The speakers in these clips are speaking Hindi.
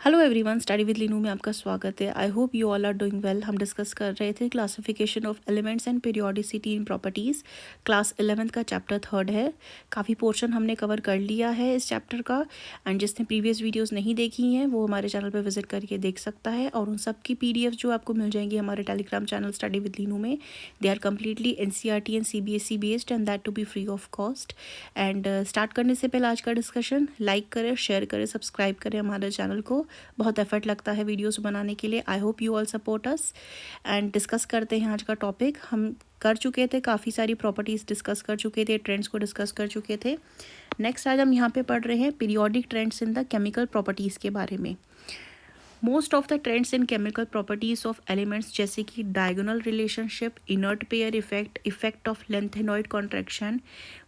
Hello everyone, study with Leenu में आपका स्वागत है। I hope you all are doing well. हम डिस्कस कर रहे थे classification of elements and periodicity in properties. Class 11th का चैप्टर 3 है। काफ़ी पोर्शन हमने कवर कर लिया है इस चैप्टर का। एंड जिसने प्रीवियस वीडियोस नहीं देखी हैं वो हमारे चैनल पर विजिट करके देख सकता है। और उन सब की PDF जो आपको मिल जाएंगी हमारे Telegram channel study with Leenu में। They are completely NCERT and CBSE based and that to be free of cost. And start करने से पहले आज का डिस्कशन लाइक करें, शेयर करें, सब्सक्राइब करें हमारे चैनल को। बहुत एफर्ट लगता है वीडियोस बनाने के लिए। आई hope you all support us. And discuss करते हैं आज का टॉपिक। हम कर चुके थे, काफ़ी सारी प्रॉपर्टीज़ डिस्कस कर चुके थे, ट्रेंड्स को डिस्कस कर चुके थे। नेक्स्ट आज हम यहाँ पे पढ़ रहे हैं periodic trends in the chemical properties के बारे में। Most of the trends in chemical properties of elements जैसे कि diagonal relationship, inert pair effect, effect of lanthanoid contraction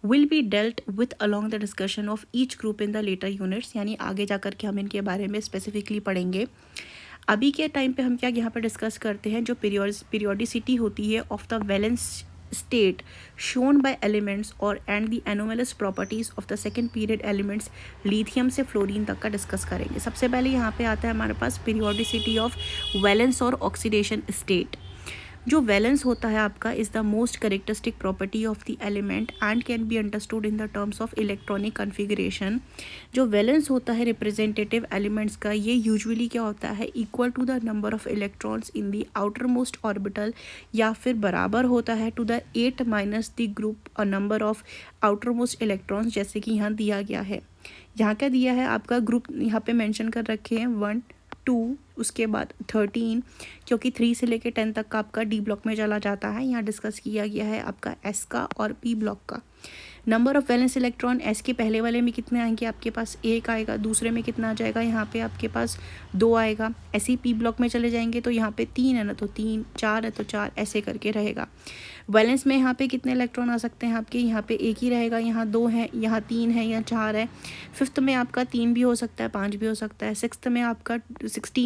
will be dealt with along the discussion of each group in the later units. यानी आगे जाकर के हम इनके बारे में स्पेसिफिकली पढ़ेंगे। अभी के टाइम पे हम क्या यहाँ पर डिस्कस करते हैं, जो पीरियोडिसिटी होती है of the valence state shown by elements और and the anomalous properties of the second period elements lithium से फ्लोरीन तक का डिस्कस करेंगे। सबसे पहले यहाँ पे आता है हमारे पास पीरियोडिसिटी ऑफ वैलेंस और ऑक्सीडेशन स्टेट। जो वैलेंस होता है आपका is the most characteristic property of the element and can be understood in the terms of electronic configuration. जो वैलेंस होता है रिप्रेजेंटेटिव एलिमेंट्स का, ये यूजुअली क्या होता है, equal to the number of electrons in the outer most orbital, या फिर बराबर होता है to the 8 minus the group और number of outer most electrons, जैसे कि यहाँ दिया गया है। यहाँ क्या दिया है आपका ग्रुप, यहाँ पे मेंशन कर रखे हैं 1 2, उसके बाद 13, क्योंकि 3 से लेके 10 तक का आपका डी ब्लॉक में चला जाता है। यहाँ डिस्कस किया गया है आपका एस का और पी ब्लॉक का। Number of valence electron S के पहले वाले में कितने आएंगे, आपके पास 1 आएगा। दूसरे में कितना आ जाएगा, यहाँ पे आपके पास 2 आएगा। ऐसे ही पी ब्लॉक में चले जाएंगे तो यहाँ पे 3 है ना तो 3, 4 है तो 4, ऐसे करके रहेगा। वैलेंस में यहाँ पे कितने इलेक्ट्रॉन आ सकते हैं आपके, यहाँ पे 1 ही रहेगा। यहाँ 2 है, यहाँ 3 है, यहाँ 4 है। फिफ्थ में आपका 3 भी हो सकता है, 5 भी हो सकता है। 16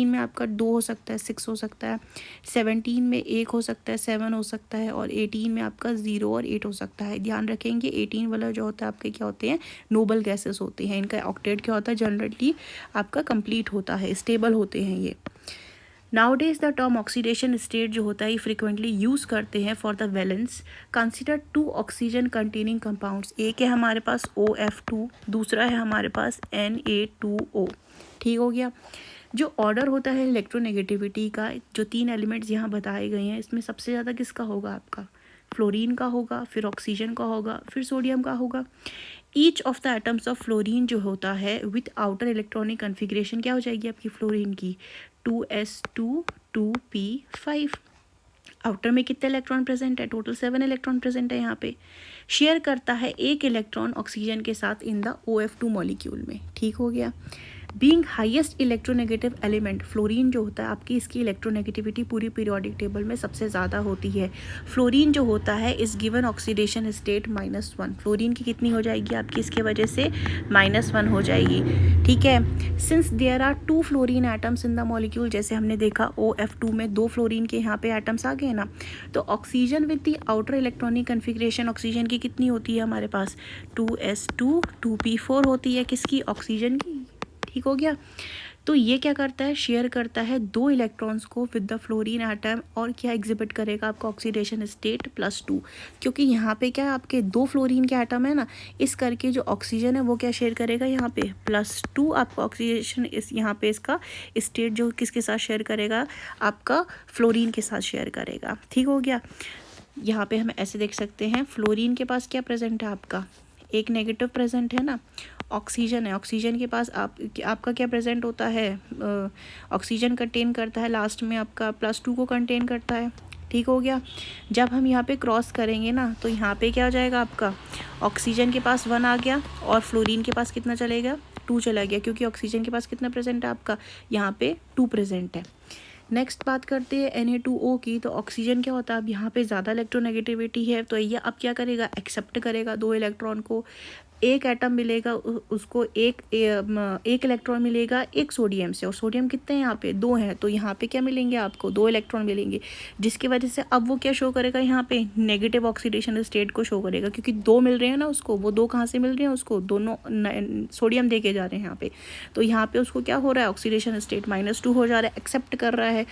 में आपका 2 हो सकता है, 6 हो सकता है। 17 में 1 हो सकता है, 7 हो सकता है। और 18 में आपका 0 और 8 हो सकता है। ध्यान रखेंगे 18 वाला जो होता है आपके क्या होते हैं, नोबल गैसेस होते हैं। इनका ऑक्टेट क्या होता है, जनरली आपका कंप्लीट होता है, स्टेबल होते हैं ये। Nowadays the term oxidation state जो होता है फ्रिक्वेंटली यूज़ करते हैं for the valence. Consider 2 oxygen containing compounds. एक है हमारे पास OF2, दूसरा है हमारे पास Na2O। ठीक हो गया। जो ऑर्डर होता है इलेक्ट्रोनेगेटिविटी का, जो 3 एलिमेंट्स यहाँ बताए गए हैं, इसमें सबसे ज़्यादा किसका होगा, आपका फ्लोरीन का होगा, फिर ऑक्सीजन का होगा, फिर सोडियम का होगा। Each of the atoms of fluorine जो होता है विथ आउटर इलेक्ट्रॉनिक कन्फिग्रेशन क्या हो जाएगी आपकी फ्लोरीन की, 2s2 2p5। आउटर में कितने इलेक्ट्रॉन प्रेजेंट है, टोटल 7 इलेक्ट्रॉन प्रेजेंट है यहाँ पे। शेयर करता है 1 इलेक्ट्रॉन ऑक्सीजन के साथ इन द OF2 मॉलिक्यूल में। ठीक हो गया। Being highest electronegative element, fluorine जो होता है आपकी, इसकी इलेक्ट्रोनेगेटिविटी पूरी पीरियोडिक टेबल में सबसे ज़्यादा होती है। फ्लोरीन जो होता है इस गिवन ऑक्सीडेशन स्टेट -1। फ्लोरीन की कितनी हो जाएगी आपकी, इसके वजह से -1 हो जाएगी। ठीक है। Since there are 2 fluorine atoms in the molecule, जैसे हमने देखा OF2 में 2 फ्लोरीन के यहाँ पे एटम्स आ गए ना, तो oxygen with the outer electronic configuration oxygen की कितनी होती है हमारे पास, 2s2 2p4 होती है, किसकी, ऑक्सीजन की। ठीक हो गया। तो ये क्या करता है, शेयर करता है 2 इलेक्ट्रॉन्स को विद द फ्लोरीन एटम, और क्या एग्जिबिट करेगा आपका ऑक्सीडेशन स्टेट +2, क्योंकि यहाँ पे क्या है आपके 2 फ्लोरीन के एटम है ना, इस करके जो ऑक्सीजन है वो क्या शेयर करेगा यहाँ पे +2 आपका ऑक्सीडेशन, इस यहाँ पे इसका स्टेट जो किसके साथ शेयर करेगा, आपका फ्लोरीन के साथ शेयर करेगा। ठीक हो गया। यहाँ पे हम ऐसे देख सकते हैं, फ्लोरीन के पास क्या प्रेजेंट है आपका, एक नेगेटिव प्रेजेंट है ना, ऑक्सीजन है, ऑक्सीजन के पास आपका क्या प्रेजेंट होता है, ऑक्सीजन कंटेन करता है, लास्ट में आपका +2 को कंटेन करता है। ठीक हो गया। जब हम यहाँ पे क्रॉस करेंगे ना, तो यहाँ पे क्या हो जाएगा आपका, ऑक्सीजन के पास 1 आ गया और फ्लोरीन के पास कितना चलेगा, 2 चला गया, क्योंकि ऑक्सीजन के पास कितना प्रेजेंट है आपका, यहाँ पे 2 प्रेजेंट है। नेक्स्ट बात करते हैं Na2O की। तो ऑक्सीजन क्या होता है, अब यहाँ पे ज़्यादा इलेक्ट्रोनेगेटिविटी है, तो ये अब क्या करेगा, एक्सेप्ट करेगा 2 इलेक्ट्रॉन को। एक एटम मिलेगा उसको एक इलेक्ट्रॉन मिलेगा एक सोडियम से, और सोडियम कितने हैं यहाँ पे 2 हैं, तो यहाँ पे क्या मिलेंगे आपको 2 इलेक्ट्रॉन मिलेंगे, जिसकी वजह से अब वो क्या शो करेगा यहाँ पे नेगेटिव ऑक्सीडेशन स्टेट को शो करेगा, क्योंकि 2 मिल रहे हैं ना उसको, वो 2 कहाँ से मिल रहे हैं उसको, दोनों सोडियम दे के जा रहे हैं यहाँ पे, तो यहाँ पे उसको क्या हो रहा है ऑक्सीडेशन स्टेट -2 हो जा रहा है, एक्सेप्ट कर रहा है।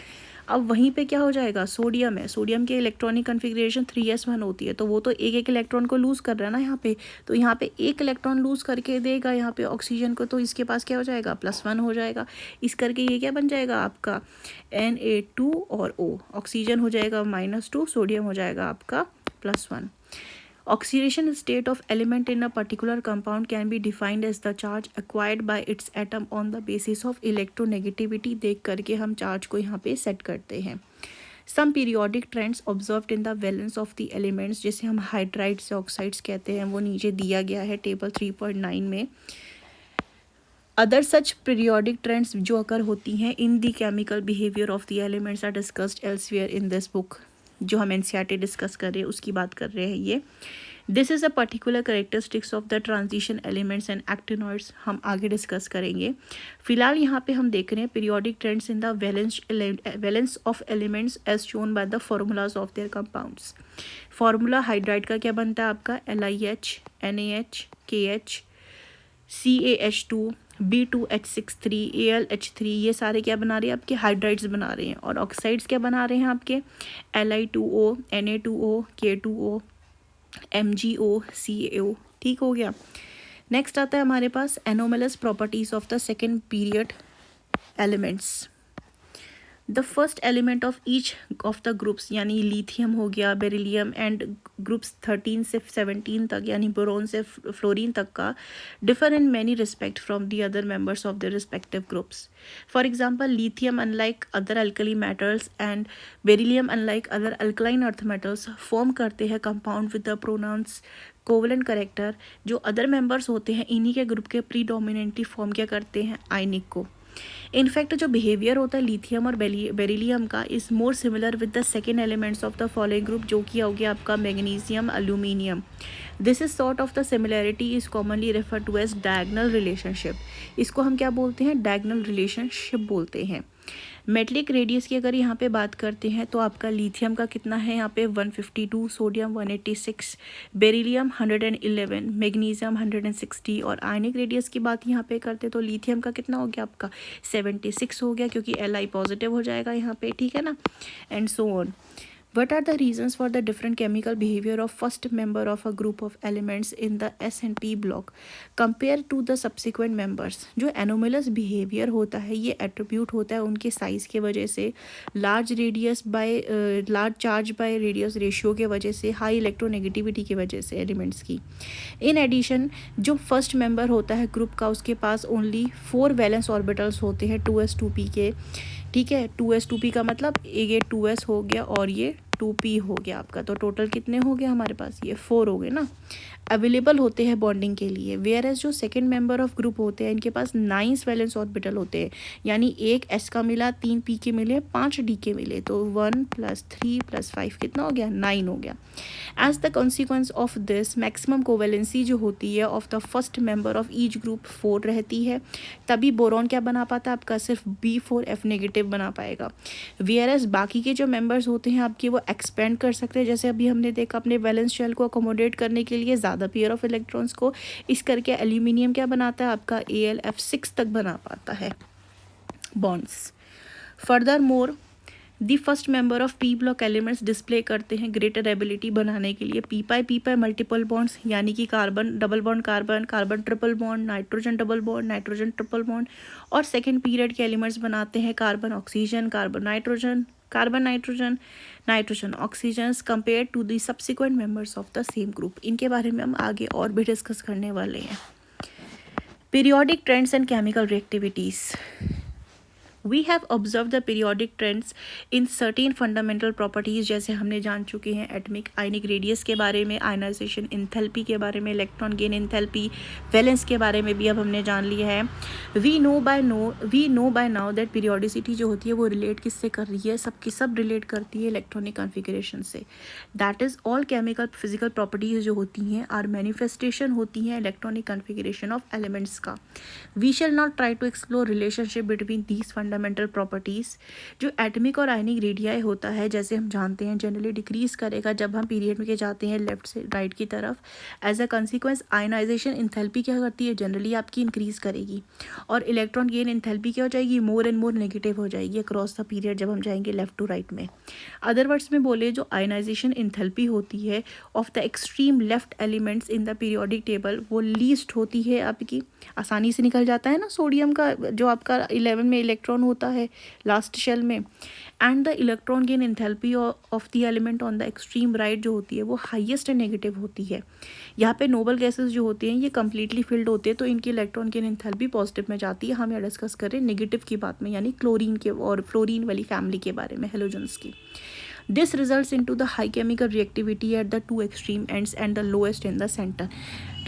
अब वहीं पे क्या हो जाएगा, सोडियम है, सोडियम की इलेक्ट्रॉनिक कन्फिग्रेशन 3s1 होती है, तो वो तो एक इलेक्ट्रॉन को लूज़ कर रहा है ना यहाँ पे, तो यहाँ पे एक इलेक्ट्रॉन लूज़ करके देगा यहाँ पे ऑक्सीजन को, तो इसके पास क्या हो जाएगा +1 हो जाएगा। इस करके ये क्या बन जाएगा आपका Na2 और O, ऑक्सीजन हो जाएगा -2, सोडियम हो जाएगा आपका +1। Oxidation state of element in a particular compound can be defined as the charge acquired by its atom on the basis of electronegativity। देख करके हम चार्ज को यहाँ पे सेट करते हैं। Some periodic trends observed in the valence of the elements, जैसे हम हाइड्राइड से ऑक्साइड्स कहते हैं, वो नीचे दिया गया है टेबल 3.9 में। अदर सच पीरियोडिक ट्रेंड्स जो अकर होती हैं in the chemical behaviour of the elements are discussed elsewhere in this book. जो हम एनसीईआरटी डिस्कस कर रहे हैं उसकी बात कर रहे हैं ये। This is a particular characteristics of the transition elements and actinoids, हम आगे डिस्कस करेंगे। फिलहाल यहाँ पे हम देख रहे हैं periodic trends in the valence of elements as shown by the formulas of their compounds. Formula hydride का क्या बनता है आपका LiH, NaH, KH, CaH2, B2H63, AlH3, ये सारे क्या बना रहे हैं आपके हाइड्राइड्स बना रहे हैं, और ऑक्साइड्स क्या बना रहे हैं आपके Li2O, Na2O, K2O, MgO, CaO। ठीक हो गया। नेक्स्ट आता है हमारे पास anomalous properties of the second period elements. The first element of each of the groups, यानी लिथियम हो गया, बेरिलियम एंड ग्रुप्स 13 से 17 तक, यानी बोरोन से फ्लोरीन तक का, differ in many respect from the other members of the respective groups. For example lithium unlike other alkali metals and beryllium unlike other alkaline earth metals form करते हैं compound with the pronounce covalent character. जो अदर मेंबर्स होते हैं इन्हीं के ग्रुप के प्रीडोमिनेंटली फॉर्म क्या करते हैं, आयनिक को। इनफैक्ट जो बिहेवियर होता है लिथियम और बेरिलियम का is more similar with the second elements of the following group, जो कि हो गया आपका magnesium, aluminium. This is sort of the similarity is commonly refer to as diagonal relationship. इसको हम क्या बोलते हैं, डायगोनल रिलेशनशिप बोलते हैं। मेटलिक रेडियस की अगर यहाँ पे बात करते हैं तो आपका लिथियम का कितना है यहाँ पे 152, सोडियम 186, बेरिलियम 111, मैग्नीशियम 160, और आयनिक रेडियस की बात यहाँ पे करते तो लिथियम का कितना हो गया आपका 76 हो गया, क्योंकि Li पॉजिटिव हो जाएगा यहाँ पे, ठीक है ना, and so on. What are the reasons for the different chemical behavior of first member of a group of elements in the S and P block compared to the subsequent members? जो anomalous behavior होता है ये attribute होता है उनके size के वजह से, large radius by large charge by radius ratio के वजह से, high electronegativity की वजह से elements की। In addition जो first member होता है group का उसके पास only 4 valence orbitals होते हैं 2s2p के, ठीक है। 2s2p का मतलब ये 2s हो गया और ये 2p हो गया आपका, तो टोटल कितने हो गए हमारे पास, ये 4 हो गए ना, अवेलेबल होते हैं बॉन्डिंग के लिए। वेयर एज जो सेकेंड मेंबर ऑफ ग्रुप होते हैं इनके पास 9 वैलेंस ऑर्बिटल होते हैं, यानी एक s का मिला, 3 p के मिले, 5 d के मिले, तो 1 + 3 + 5 कितना हो गया, 9 हो गया। As the consequence of this maximum covalency जो होती है of the first member of each group 4 रहती है, तभी बोरॉन क्या बना पाता है आपका, सिर्फ B4F नेगेटिव बना पाएगा। वेयर एज बाकी के जो मेंबर्स होते हैं आपके वो एक्सपेंड कर सकते हैं, जैसे अभी हमने देखा अपने वैलेंस शेल को अकोमोडेट करने के लिए ज़्यादा पेयर ऑफ इलेक्ट्रॉन्स को, इस करके एल्यूमिनियम क्या बनाता है आपका AlF6 तक बना पाता है bonds. Further more the first member of P block elements display करते हैं ग्रेटर एबिलिटी बनाने के लिए पी पाई मल्टीपल बॉन्ड्स, यानी कि carbon double bond carbon, carbon triple bond, nitrogen double bond, nitrogen triple bond, और सेकेंड पीरियड के एलिमेंट्स बनाते हैं carbon oxygen, carbon nitrogen, carbon nitrogen, nitrogen oxygen compare to the subsequent members of the same group. इनके बारे में हम आगे और भी डिस्कस करने वाले हैं। Periodic trends and chemical reactivities. We have observe the periodic trends in certain fundamental properties, जैसे हमने जान चुके हैं एटमिक आयनिक रेडियस के बारे में, आयनाइजेशन इंथैल्पी के बारे में, इलेक्ट्रॉन गेन इंथैल्पी, वैलेंस के बारे में भी अब हमने जान लिया है। We know by now that periodicity जो होती है वो रिलेट किससे कर रही है, सब रिलेट करती है इलेक्ट्रॉनिक कॉन्फ़िगरेशन से। That is all chemical physical properties जो होती हैं आर मैनिफेस्टेशन होती हैं इलेक्ट्रॉनिक कॉन्फ़िगरेशन ऑफ एलिमेंट्स का। We shall not try to explore relationship between these fundamental properties. जो एटमिक और आयनिक रेडियाई होता है, जैसे हम जानते हैं जनरली डिक्रीज करेगा जब हम पीरियड में जाते हैं लेफ्ट से राइट की तरफ। As a consequence ionisation enthalpy क्या करती है, जनरली आपकी इंक्रीज करेगी, और इलेक्ट्रॉन गेन इंथैल्पी क्या हो जाएगी, मोर एंड मोर नेगेटिव हो जाएगी अक्रॉस द पीरियड जब हम जाएंगे लेफ्ट टू राइट में। अदर वर्ड्स में बोले, जो आयनाइजेशन इंथैल्पी होती है of the extreme left elements in the periodic table, वो लीस्ट होती है आपकी, आसानी से निकल जाता है ना सोडियम का जो आपका 11 में इलेक्ट्रॉन होता है लास्ट शेल में। And the electron gain enthalpy of the element on the extreme right जो होती है वो हाईएस्ट एंड नेगेटिव होती है। यहाँ पे नोबल गैसेस जो होते हैं ये कंप्लीटली फिल्ड होते हैं, तो इनकी इलेक्ट्रॉन गेन इंथैल्पी पॉजिटिव में जाती है। हम यहाँ डिस्कस कर रहे हैं नेगेटिव की बात में, यानी क्लोरीन के और फ्लोरीन वाली फैमिली के बारे में, हेलोजन्स की। This results into the high chemical reactivity at the two extreme ends and the lowest in the center.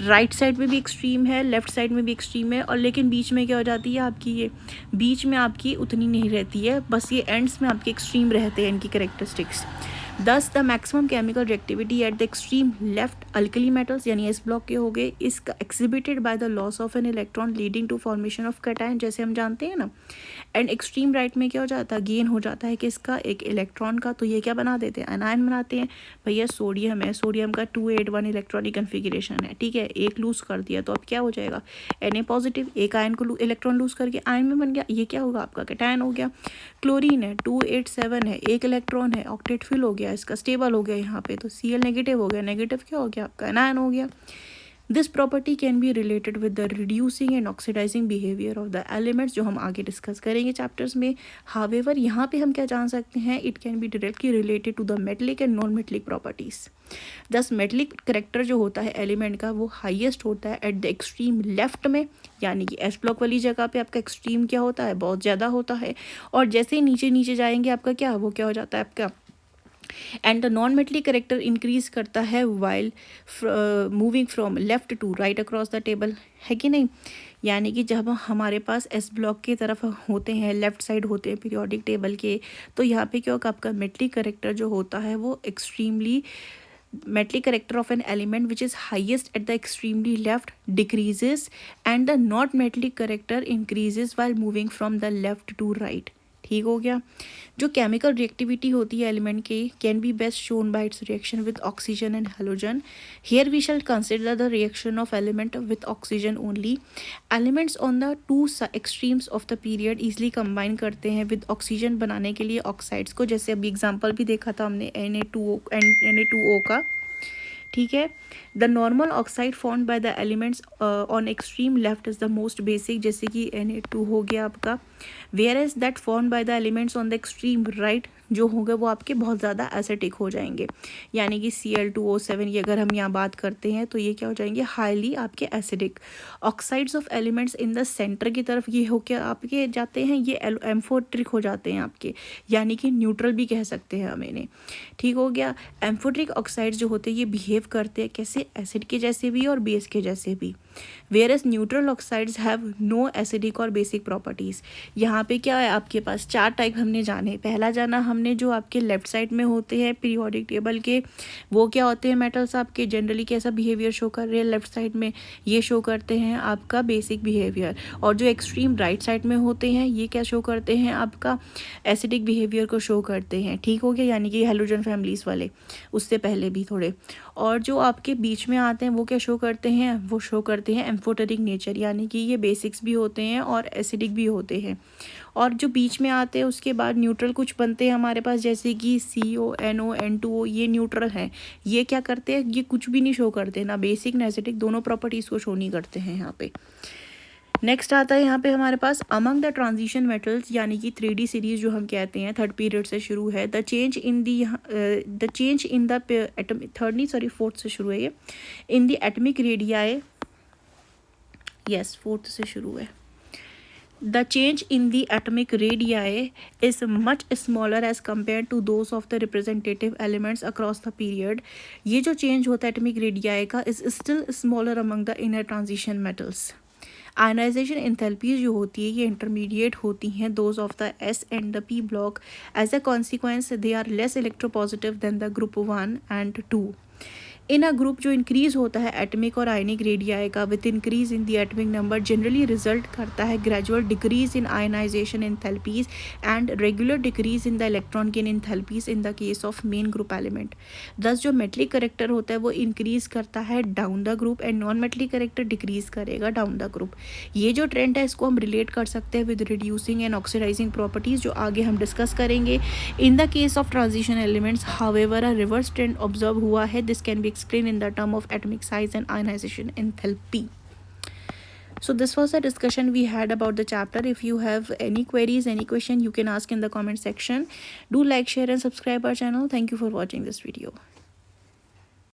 Right side में भी एक्सट्रीम है, लेफ्ट साइड में भी एक्सट्रीम है, और लेकिन बीच में क्या हो जाती है आपकी, ये बीच में आपकी उतनी नहीं रहती है, बस ये एंड्स में आपके एक्सट्रीम रहते हैं इनकी characteristics. Thus the maximum chemical reactivity at the extreme left alkali metals यानी एस ब्लॉक के हो गए is exhibited by the loss of an electron leading to formation of cation, जैसे हम जानते हैं ना। एंड एक्सट्रीम राइट में क्या हो जाता है, गेन हो जाता है किसका, एक इलेक्ट्रॉन का, तो ये क्या बना देते हैं, एनायन बनाते हैं। भैया सोडियम है, सोडियम का 281 इलेक्ट्रॉनिक कन्फिगरेशन है, ठीक है, एक लूज कर दिया तो अब क्या हो जाएगा, Na पॉजिटिव, एक आयन को इलेक्ट्रॉन लूज करके आयन में बन गया, ये क्या होगा आपका कैटायन हो गया। क्लोरीन है 287 है, एक इलेक्ट्रॉन है, ऑक्टेट फिल हो गया, इसका स्टेबल हो गया यहाँ पे, तो Cl नेगेटिव हो गया, नेगेटिव क्या हो गया आपका, एनायन हो गया। This property can be related with the reducing and oxidising behaviour of the elements, जो हम आगे डिस्कस करेंगे चैप्टर्स में। हावेवर यहाँ पे हम क्या जान सकते हैं, it can be directly related to the metallic and non metallic properties. Thus metallic character जो होता है एलिमेंट का वो हाईएस्ट होता है एट द एक्सट्रीम लेफ्ट में, यानी कि एस ब्लॉक वाली जगह पे आपका एक्सट्रीम क्या होता है, बहुत ज़्यादा होता है, और जैसे ही नीचे नीचे जाएंगे आपका क्या, वो क्या हो जाता है आपका, and the non metallic character increase करता है while moving from left to right across the table, है कि नहीं। यानी कि जब हमारे पास एस ब्लॉक की तरफ होते हैं, लेफ्ट साइड होते हैं पीरियोडिक टेबल के, तो यहाँ पे क्या होगा, आपका मेटलिक करेक्टर जो होता है वो extremely metallic character of an element which is highest at the extremely left decreases and the not metallic character increases while moving from the left to right। ठीक हो गया। जो केमिकल रिएक्टिविटी होती है एलिमेंट की can be best shown by its reaction with oxygen and halogen. Here we shall consider the reaction of element with oxygen only. Elements on the two extremes of the period easily combine करते हैं विद ऑक्सीजन बनाने के लिए ऑक्साइड्स को, जैसे अभी एग्जाम्पल भी देखा था हमने Na2O का, ठीक है। The normal oxide formed by the elements on extreme left is the most basic, जैसे कि Na2 हो गया आपका, whereas that formed by the elements on the extreme right जो होंगे वो आपके बहुत ज़्यादा एसिडिक हो जाएंगे, यानी कि Cl2O7 ये अगर हम यहाँ बात करते हैं तो ये क्या हो जाएंगे, हाईली आपके acidic. Oxides of elements in the centre की तरफ ये हो क्या आपके जाते हैं, ये एम्फोट्रिक हो जाते हैं आपके, यानी कि न्यूट्रल भी कह सकते हैं हम इन्हें। ठीक हो गया। एम्फोट्रिक ऑक्साइड्स जो होते हैं ये बिहेव करते हैं कैसे, एसिड के जैसे भी और बेस के जैसे भी, whereas neutral oxides have no acidic और बेसिक प्रॉपर्टीज़। यहाँ पे क्या है आपके पास चार टाइप हमने जाने, पहला जाना हमने जो आपके लेफ्ट साइड में होते हैं पीरियोडिक टेबल के, वो क्या होते हैं मेटल्स आपके जनरली कैसा बिहेवियर शो कर रहे हैं लेफ्ट साइड में, ये शो करते हैं आपका बेसिक बिहेवियर। और जो एक्सट्रीम राइट साइड में होते हैं ये क्या शो करते हैं, आपका एसिडिक बिहेवियर को शो करते हैं। ठीक हो गया, यानी कि हेलोजन फैमिलीज़ वाले, उससे पहले भी थोड़े। और जो आपके बीच में आते हैं वो क्या शो करते हैं, वो शो करते हैं एम्फोटेरिक नेचर, यानी कि ये बेसिक्स भी होते हैं और एसिडिक भी होते हैं। और जो बीच में आते हैं उसके बाद न्यूट्रल कुछ बनते हैं हमारे पास, जैसे कि CO, NO, N2O, ये न्यूट्रल हैं। ये क्या करते हैं, ये कुछ भी नहीं शो करते, ना बेसिक ना एसिडिक, दोनों प्रॉपर्टीज़ को शो नहीं करते हैं यहाँ पे। नेक्स्ट आता है यहाँ पे हमारे पास अमंग द ट्रांजिशन मेटल्स, यानी कि 3D सीरीज जो हम कहते हैं, थर्ड पीरियड से शुरू है। The change in the fourth से शुरू है ये, इन the atomic radii, yes fourth से शुरू है। The change in the atomic radii is much smaller as compared to those of the representative elements across the period. ये जो change होता है atomic radii का is still smaller among the inner transition metals. Ionization enthalpies जो होती है ये intermediate होती हैं those of the S and the P block. As a consequence, they are less electropositive than the group 1 and 2. In a group जो इंक्रीज होता है एटमिक और आयनिक रेडियाई का with increase in the atomic number generally result करता है gradual decrease in ionisation enthalpies and regular decrease in the electron gain enthalpies in the case of main group element. Thus जो मेटलिक करेक्टर होता है वो इंक्रीज करता है down the group and non metallic character decrease करेगा डाउन द ग्रुप. ये जो ट्रेंड है इसको हम रिलेट कर सकते हैं with reducing and oxidising properties जो आगे हम डिस्कस करेंगे. In the case of transition elements however a reverse trend observe हुआ है. This can be explained in the term of atomic size and ionization enthalpy. So this was the discussion we had about the chapter. If you have any queries, any question, you can ask in the comment section. Do like, share and subscribe our channel. Thank you for watching this video.